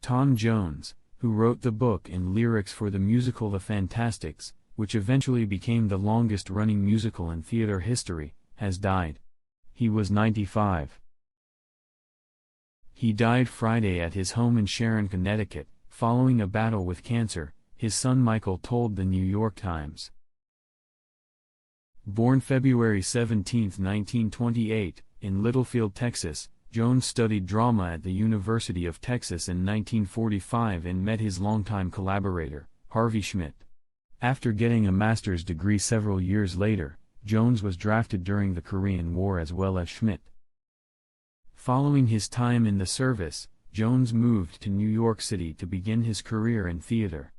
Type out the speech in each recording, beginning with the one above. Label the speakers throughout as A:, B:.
A: Tom Jones, who wrote the book and lyrics for the musical The Fantastics, which eventually became the longest-running musical in theater history, has died. He was 95. He died Friday at his home in Sharon, Connecticut, following a battle with cancer, his son Michael told the New York Times. Born February 17, 1928, in Littlefield, Texas, Jones studied drama at the University of Texas in 1945 and met his longtime collaborator, Harvey Schmidt. After getting a master's degree several years later, Jones was drafted during the Korean War as well as Schmidt. Following his time in the service, Jones moved to New York City to begin his career in theater.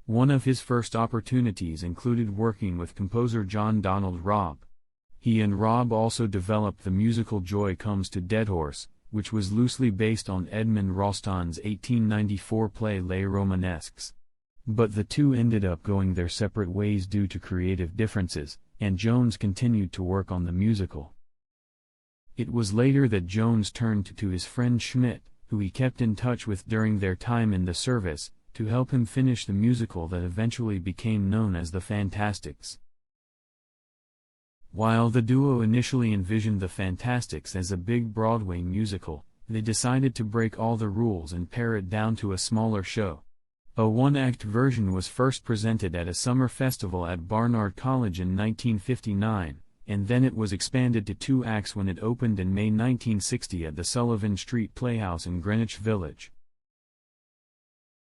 A: One of his first opportunities included working with composer John Donald Robb. He and Robb also developed the musical Joy Comes to Deadhorse, which was loosely based on Edmond Rostan's 1894 play Les Romanesques. But the two ended up going their separate ways due to creative differences, and Jones continued to work on the musical. It was later that Jones turned to his friend Schmidt, who he kept in touch with during their time in the service, to help him finish the musical that eventually became known as The Fantastics. While the duo initially envisioned The Fantastics as a big Broadway musical, they decided to break all the rules and pare it down to a smaller show. A one-act version was first presented at a summer festival at Barnard College in 1959, and then it was expanded to 2 acts when it opened in May 1960 at the Sullivan Street Playhouse in Greenwich Village.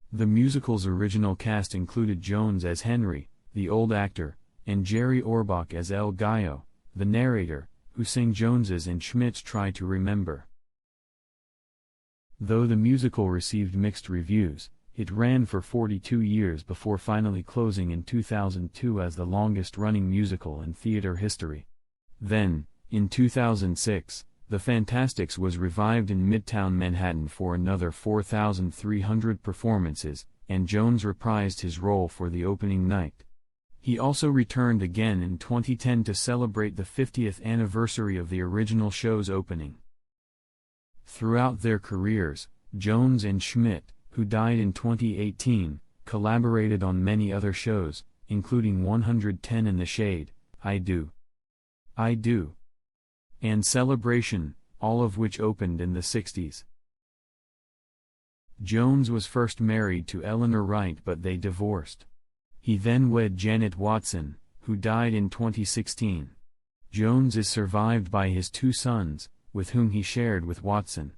A: The musical's original cast included Jones as Henry, the old actor, and Jerry Orbach as El Gallo, the narrator, who sang Jones's and Schmidt's Try to Remember. Though the musical received mixed reviews, it ran for 42 years before finally closing in 2002 as the longest-running musical in theater history. Then, in 2006, The Fantastics was revived in Midtown Manhattan for another 4,300 performances, and Jones reprised his role for the opening night. He also returned again in 2010 to celebrate the 50th anniversary of the original show's opening. Throughout their careers, Jones and Schmidt, who died in 2018, collaborated on many other shows, including 110 in the Shade, I Do, and Celebration, all of which opened in the 60s. Jones was first married to Eleanor Wright, but they divorced. He then wed Janet Watson, who died in 2016. Jones is survived by his 2 sons, with whom he shared with Watson.